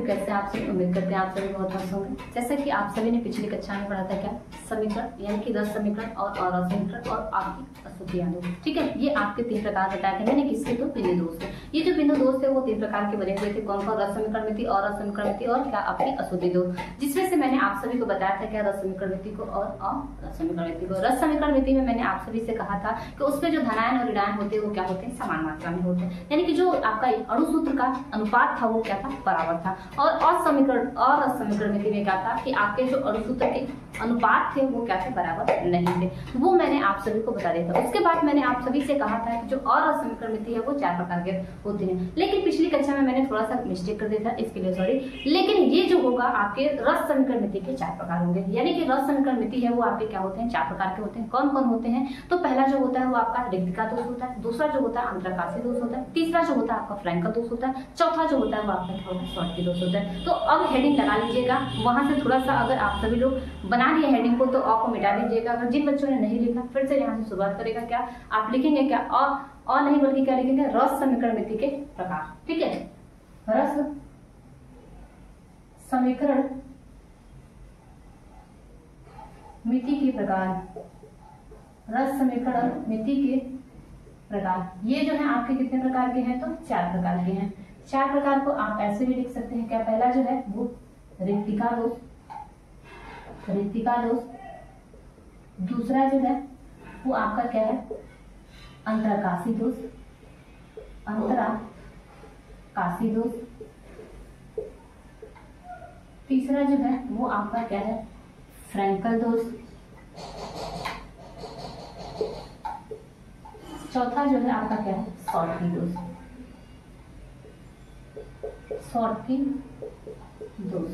कैसे आप सभी, उम्मीद करते हैं आप सभी बहुत मस्त होंगे। जैसा कि आप सभी ने पिछली कक्षा में पढ़ा था क्या, समीकरण यानी कि रस समीकरण और अरस समीकरण और आपकी अशुद्धियां दोष। ठीक है, ये आपके 3 प्रकार बताए थे मैंने, किसके? तो बिंदु दोष थे। ये जो बिंदु दोष थे वो 3 प्रकार के बने हुए थे। कौन कौन? रस समीकरण मिति, अरस समीकरण मिति और क्या आपकी अशुद्धि दोष, जिसमें से मैंने आप सभी को बताया था क्या, रस समीकरण मिति को और अरस समीकरण मिति को। रस समीकरण मिति में मैंने आप सभी से कहा था कि उसमें जो धनायन और ऋणायन होते हैं वो क्या होते हैं, समान मात्रा में होते हैं, यानी कि जो आपका अणु सूत्र का अनुपात था वो क्या था, बराबर था। और असमीकरण और असमीकरण मिति में क्या था कि आपके जो अणु सूत्र के अनुपात थे वो क्या थे, बराबर नहीं थे। वो मैंने आप सभी को बता दिया था। उसके बाद मैंने आप सभी से कहा था कि जो और असमीकरण मिति है वो 4 प्रकार के होते हैं, लेकिन पिछली कक्षा में मैंने थोड़ा सा मिस्टेक कर दिया था, इसके लिए सॉरी। लेकिन ये जो होगा आपके रस समीकरण मिति के 4 प्रकार होंगे, यानी कि रस समीकरण मिति है वो आपके क्या होते हैं, 4 प्रकार के होते हैं। कौन कौन होते हैं? तो पहला जो होता है वो आपका रिक्तिका दोष होता है, दूसरा जो होता है अंतरकाशी दोष होता है, तीसरा जो होता है आपका फ्रैंकल दोष होता है, चौथा जो होता है वो आपका क्या होता है, शॉर्टकी दोष होता है। तो अब हेडिंग लगा लीजिएगा, वहां से थोड़ा सा अगर आप सभी लोग बना लिए हेडिंग को तो अ को मिटा दीजिएगा। अगर जिन बच्चों ने नहीं लिखा फिर से यहाँ से शुरुआत करेगा, क्या आप लिखेंगे, क्या अ नहीं बल्कि क्या लिखेंगे, रस समीकरण मिति के प्रकार। ठीक है, रस समीकरण मिति के प्रकार, रस समीकरण मिति के प्रकार। ये जो है आपके कितने प्रकार के हैं, तो 4 प्रकार के हैं। 4 प्रकार को आप ऐसे भी लिख सकते हैं, क्या? पहला जो है वो रिक्तिका दोष, रिक्तिका दोष। दूसरा जो है वो आपका क्या है, अंतरकाशी दोष, अंतरकाशी दोष। तीसरा जो है वो आपका क्या है, फ्रैंकल दोष। चौथा जो है आपका क्या है, शॉर्टकी दोष, शॉर्टकी दोष।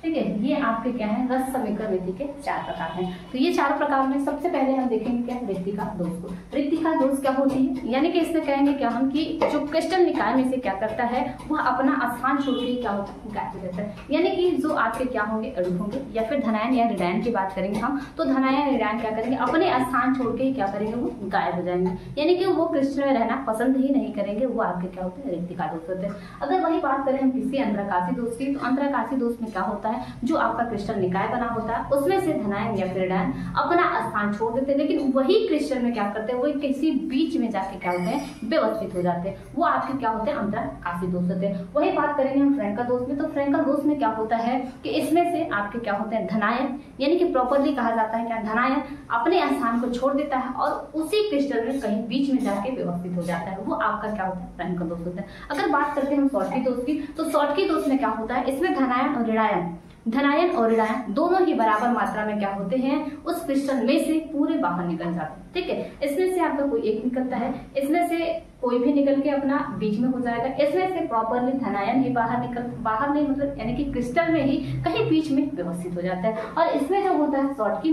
ठीक है, ये आपके क्या है, रस समीकरण मिति के 4 प्रकार हैं। तो ये 4 प्रकार में सबसे पहले हम देखेंगे क्या, रिक्तिका दोष को। रिक्तिका दोष क्या होती है, यानी कि इसमें कहेंगे क्या हम कि जो क्रिस्टल निकाय में से क्या करता है, वह अपना स्थान छोड़ के क्या होता है, गायब हो जाता है। यानी कि जो आपके क्या होंगे, अणु होंगे, या फिर धनायन या ऋणायन की बात करेंगे हम, तो धनायन ऋणायन क्या करेंगे, अपने स्थान छोड़ के क्या करेंगे, वो गायब हो जाएंगे, यानी कि वो क्रिस्टल में रहना पसंद ही नहीं करेंगे। वो आपके क्या होते हैं, रिक्तिका दोष होते हैं। अगर वही बात करें हम किसी अंतरकाशी दोष की, तो अंतरकाशी दोष में क्या होता है, जो आपका क्रिस्टल निकाय बना होता है उसमें से धनायन या फिर ऋणायन अपना स्थान छोड़ देते हैं, लेकिन वही क्रिस्टल में क्या करते हैं, वो किसी बीच में जाके क्या होते हैं, व्यवस्थित हो जाते हैं। वो आपके क्या होते हैं, अंतरकाशी दोष होते हैं। वही बात करेंगे हम फ्रैंकल दोष में, तो फ्रैंकल दोष में क्या होता है कि इसमें से आपके क्या होते हैं, धनायन, यानी कि प्रॉपरली कहा जाता है क्या, धनायन अपने स्थान को छोड़ देता है और उसी क्रिस्टल में कहीं बीच में जाके व्यवस्थित हो जाता है। वो आपका क्या होता है, फ्रैंकल दोष होता है। अगर बात करते हैं हम शॉर्टकी दोष की, तो शॉर्टकी दोष में क्या होता है, इसमें धनायन और ऋणायन, धनायन और ऋणायन दोनों ही बराबर मात्रा में क्या होते हैं, उस क्रिस्टल में से पूरे बाहर निकल जाते हैं। ठीक है, इसमें से आपका कोई एक निकलता है, इसमें से कोई भी निकल के अपना बीच में हो जाएगा, इसमें से प्रॉपरली धनायन ही बाहर नहीं मतलब यानी कि क्रिस्टल में ही कहीं बीच में व्यवस्थित हो जाता है। और इसमें जो होता है शॉर्टकी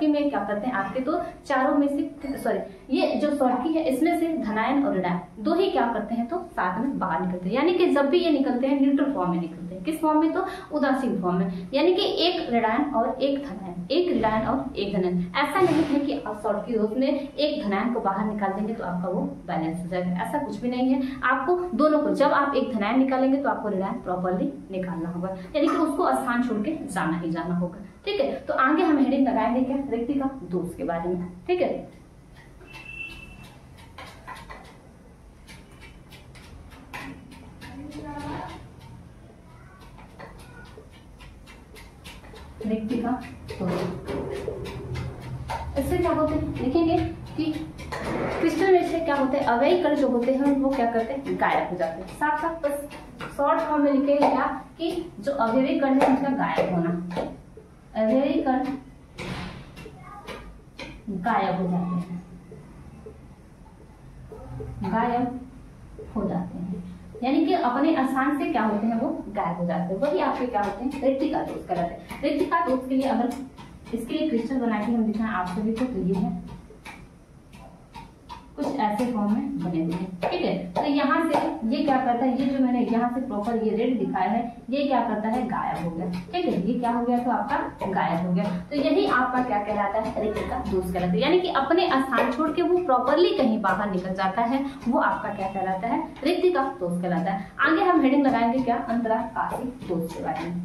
में क्या करते हैं आपके, तो चारों में से सॉरी ये जो शॉर्टकी है इसमें से धनायन और ऋणायन दो ही क्या करते हैं, तो साथ में बाहर निकलते हैं। यानी कि जब भी ये निकलते हैं न्यूट्रल फॉर्म में निकलते हैं। किस फॉर्म में, तो उदासीन फॉर्म में, यानी कि एक ऋणायन और एक धनायन, एक ऋणायन और एक धनायन। ऐसा नहीं है कि आप शॉर्टकी दोष में एक धनायन को बाहर निकाल देंगे तो आपका वो बैलेंस हो जाएगा, ऐसा कुछ भी नहीं है। आपको दोनों को, जब आप एक धनायन निकालेंगे तो आपको ऋणायन प्रॉपरली निकालना होगा, यानी कि उसको स्थान छोड़ के जाना ही जाना होगा। ठीक है, तो आगे हम हेडिंग लगाएंगे क्या, रिक्तिका दोष के बारे में। ठीक है, रिक्तिका दोष। इससे क्या होते हैं, लिखेंगे कि क्रिस्टल में से क्या होते हैं, अवयवी कण जो होते हैं वो क्या करते हैं, गायब हो जाते हैं। साथ साथ बस शॉर्ट फॉर्म में लिखेंगे क्या कि जो अवयवी कण है उनका गायब होना, अवयवी कण गायब हो जाते हैं, गायब हो जाते हैं, यानी कि अपने स्थान से क्या होते हैं, वो गायब हो जाते हैं। वही आपके क्या होते हैं, रिक्तिका दोष कहलाते हैं। रिक्तिका दोष के लिए अगर इसके लिए क्रिस्टल बना के हम दिखाएं आप सभी को, तो ये है कुछ ऐसे ऐसे फॉर्म में बने हुए हैं। ठीक है, तो यहाँ से ये क्या करता है, ये जो मैंने यहाँ से प्रॉपर ये रेड दिखाया है, ये क्या करता है, गायब हो गया। ठीक है, ये क्या हो गया, तो आपका गायब हो गया। तो यही आपका क्या कहलाता है, रिक्त का दोष कहलाता है। यानी कि अपने स्थान छोड़ के वो प्रॉपरली कहीं बाहर निकल जाता है, वो आपका क्या कहलाता है, रिक्त का दोष कहलाता है। आगे हम हेडिंग लगाएंगे क्या, अंतराकाशी दोष के बारे में।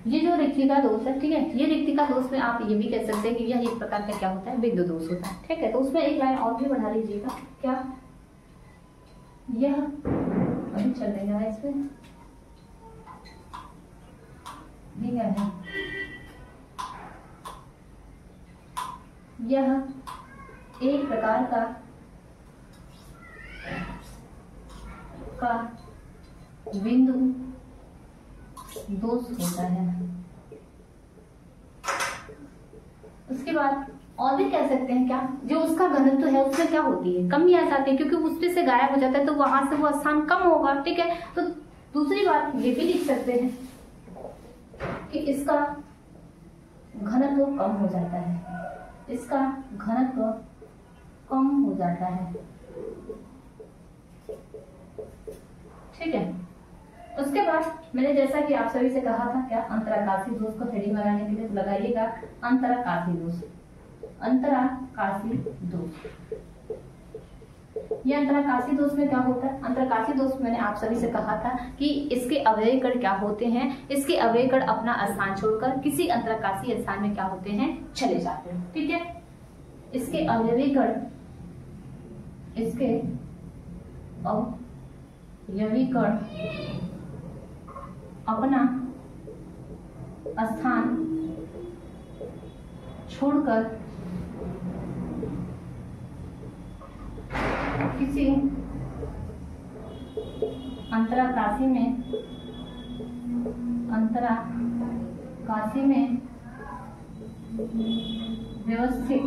ये जो रिक्तिका दोष है, ठीक है, ये रिक्तिका दोष में आप ये भी कह सकते हैं कि यह एक प्रकार का क्या होता है, बिंदु दोष होता है। ठीक है, तो उसमें एक लाइन और भी बढ़ा लीजिएगा, क्या, यह अभी चल देगा इसमें, ठीक है, यह एक प्रकार का बिंदु दोष होता है। उसके बाद और भी कह सकते हैं क्या, जो उसका घनत्व है उसमें क्या होती है, कमी आ जाती है, क्योंकि उसपे से गायब हो जाता है तो वहां से वो स्थान कम होगा। ठीक है, तो दूसरी बात ये भी लिख सकते हैं कि इसका घनत्व कम हो जाता है, इसका घनत्व कम हो जाता है। ठीक है, उसके बाद मैंने जैसा कि आप सभी से कहा था क्या, अंतराकाशी दोष को हेडिंग लगाने के लिए लगाइएगा अंतराकाशी दोष, अंतराकाशी दोष। ये अंतराकाशी दोष में क्या होता है, अंतराकाशी दोष मैंने आप सभी से कहा था कि इसके अवयवी कण क्या होते हैं, इसके अवयवी कण अपना स्थान छोड़कर किसी अंतराकाशी स्थान में क्या होते हैं, चले जाते हैं। ठीक है, इसके अवयवी कण, इसके अवयवी कण अपना स्थान छोड़कर किसी अंतराकाशी में व्यवस्थित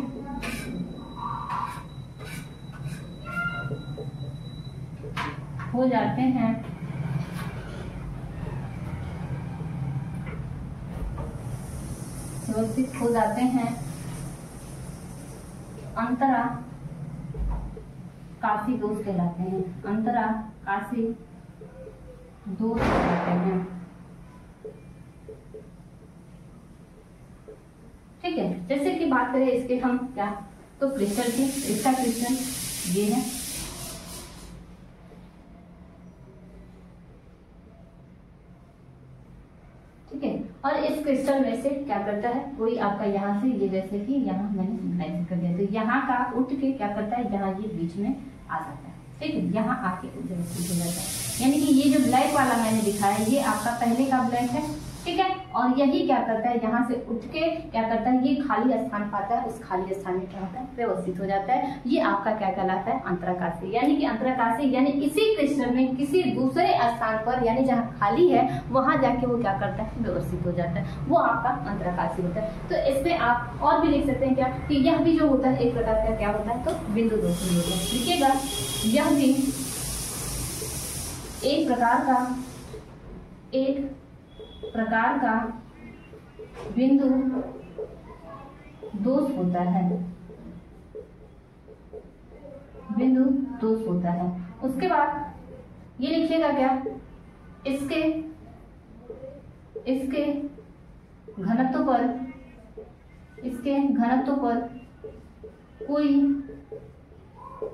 हो जाते हैं। व्यवस्थित हो जाते हैं, अंतराकाशी दोष कहलाते हैं, अंतराकाशी दोष कहलाते हैं। ठीक है, जैसे कि बात करें इसके हम क्या, तो क्रिस्टल की, इसका क्रिस्टल ये है, ठीक है, और इस क्रिस्टल में से क्या करता है, कोई आपका यहाँ से ये, जैसे कि यहाँ मैंने लाइन कर दिया, तो यहाँ का उठ के क्या करता है, यहाँ ये बीच में आ जाता है। ठीक है, यहाँ आके उधर हो जाता है। यानी कि ये जो ब्लैक वाला मैंने दिखाया, ये आपका पहले का ब्लैक है। ठीक है, और यही क्या करता है, यहाँ से उठ के क्या करता है, ये खाली स्थान पाता है, उस खाली स्थान में क्या होता है, व्यवस्थित हो जाता है। ये आपका क्या कहलाता है, अंतराकाशी। यानी कि अंतराकाशी यानी इसी क्रिस्टल में किसी दूसरे स्थान पर, यानी जहाँ खाली है वहां जाके वो क्या करता है, व्यवस्थित हो जाता है, वो आपका अंतराकाशी होता है। तो इसमें आप और भी लिख सकते हैं क्या, कि यह भी जो होता है एक प्रकार का क्या होता है, तो बिंदु दोष होता है। लिखिएगा, यह भी एक प्रकार का बिंदु दोष होता है, बिंदु दोष होता है। उसके बाद ये लिखिएगा क्या, इसके घनत्व पर कोई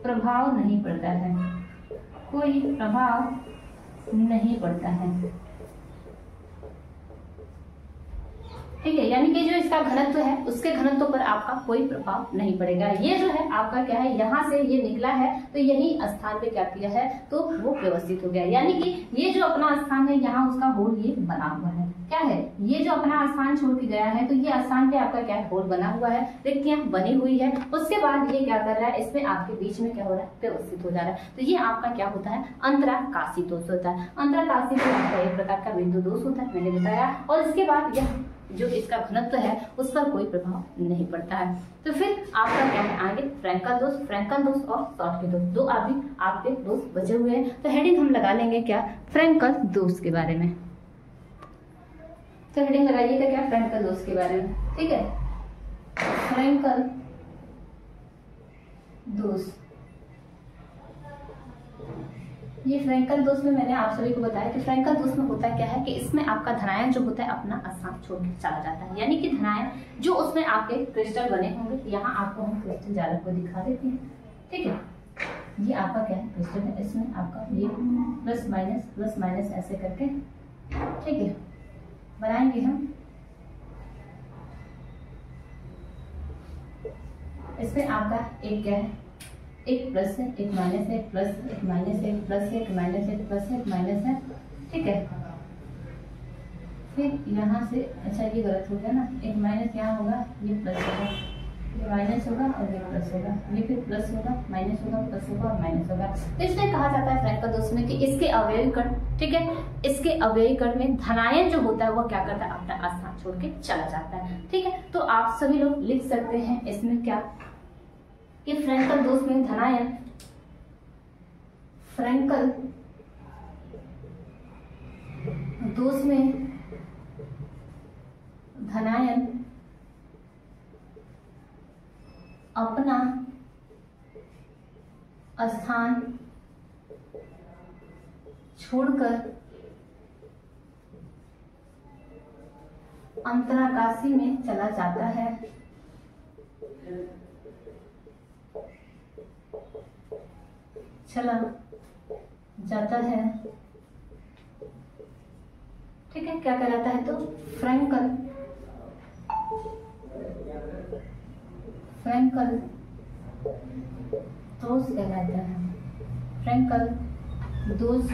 प्रभाव नहीं पड़ता है, कोई प्रभाव नहीं पड़ता है। ठीक है, यानी कि जो इसका घनत्व है उसके घनत्व पर आपका कोई प्रभाव नहीं पड़ेगा। ये जो है आपका क्या है, यहाँ से ये निकला है तो यही स्थान पे क्या किया है, तो वो व्यवस्थित हो गया। यानी कि ये जो अपना स्थान है, यहाँ उसका होल ये बना हुआ है। क्या है, ये जो अपना स्थान छोड़ के गया है तो ये स्थान पे आपका क्या है, होल बना हुआ है, रिक्तियां बनी हुई है। उसके बाद ये क्या कर रहा है, इसमें आपके बीच में क्या हो रहा है, व्यवस्थित हो जा रहा है। तो ये आपका क्या होता है, अंतराकाशी दोष होता है। अंतराकाशी भी आपका एक प्रकार का बिंदु दोष होता है, मैंने बताया। और इसके बाद यह जो इसका घनत्व है उस पर कोई प्रभाव नहीं पड़ता है। तो फिर आपका क्या है आगे, फ्रैंकल दोष और शॉर्टकी दोष, दो आपके दोष बचे हुए हैं। तो हेडिंग हम लगा लेंगे क्या, फ्रैंकल दोष के बारे में। तो हेडिंग लगाइएगा क्या, फ्रैंकल दोष दोष के बारे में, ठीक है। फ्रैंकल दोष, ये फ्रैंकल दोष में मैंने आप सभी को बताया कि फ्रैंकल दोष में होता क्या है कि इसमें आपका धनायन जो होता है अपना स्थान छोड़ के चला जाता है, यानी कि धनायन जो उसमें आपके क्रिस्टल बने होंगे, यहाँ आपको हम क्रिस्टल जालक को दिखा देते हैं, ठीक है। ये आपका क्या है क्रिस्टल है, इसमें आपका ये प्लस माइनस ऐसे करके, ठीक है, बनाएंगे हम। इसमें आपका एक क्या है, एक प्लस है, एक माइनस है, प्लस एक माइनस है, प्लस है, एक माइनस है, प्लस है, एक माइनस है, ठीक है। फिर यहाँ से, अच्छा ये गलत हो गया ना, एक माइनस यहाँ होगा, ये प्लस होगा, ये माइनस होगा और ये प्लस होगा, ये फिर प्लस होगा, माइनस होगा, प्लस होगा और माइनस होगा। तो इसमें कहा जाता है फ्रैंकल दोष में कि इसके अवयवी कण, ठीक है, इसके अवयवी कण में धनायन जो होता है वो क्या करता है, अपना स्थान छोड़ के चला जाता है, ठीक है। तो आप सभी लोग लिख सकते हैं इसमें क्या कि फ्रैंकल दोष में धनायन, फ्रैंकल दोष में धनायन अपना स्थान छोड़कर अंतराकाशी में चला जाता है, चला जाता है, ठीक है। क्या कहलाता है तो फ्रैंकल दोष कहलाता है, फ्रैंकल दोष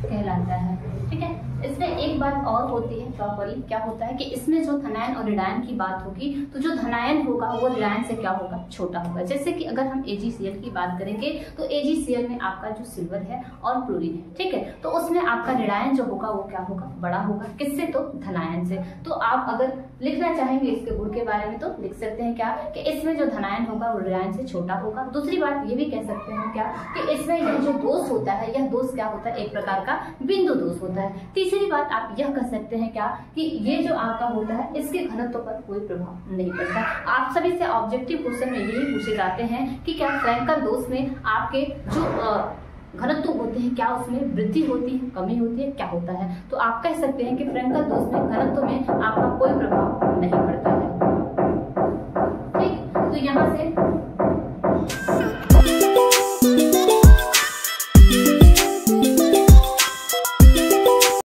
कहलाता है, ठीक है। इसमें एक बात और होती है प्रॉपर्ली, क्या होता है कि इसमें जो धनायन और ऋणायन की बात होगी तो जो धनायन होगा वो ऋणायन से क्या होगा, छोटा होगा। जैसे कि अगर हम AgCl की बात करेंगे तो AgCl में आपका जो सिल्वर है और क्लोरीन है, ठीक है, तो उसमें आपका ऋणायन जो होगा वो क्या होगा, बड़ा होगा, किससे, तो धनायन से। तो आप अगर लिखना चाहेंगे इसके गुण के बारे में तो लिख सकते हैं क्या कि इसमें जो धनायन होगा वो ऋणायन से छोटा होगा। दूसरी बात ये भी कह सकते हैं क्या कि इसमें यह जो दोष होता है, यह दोष क्या होता है, एक प्रकार का बिंदु दोष होता है। तीसरी बात आप यह कह सकते हैं क्या कि ये जो आपका होता है इसके घनत्व पर कोई प्रभाव नहीं पड़ता। आप सभी से ऑब्जेक्टिव क्वेश्चन में यही पूछे जाते हैं कि क्या फ्रैंकल दोष में आपके जो घनत्व होते हैं क्या उसमें वृद्धि होती है, कमी होती है, क्या होता है। तो आप कह सकते हैं कि फ्रैंकल दोष में घनत्व में आपका कोई प्रभाव नहीं पड़ता है।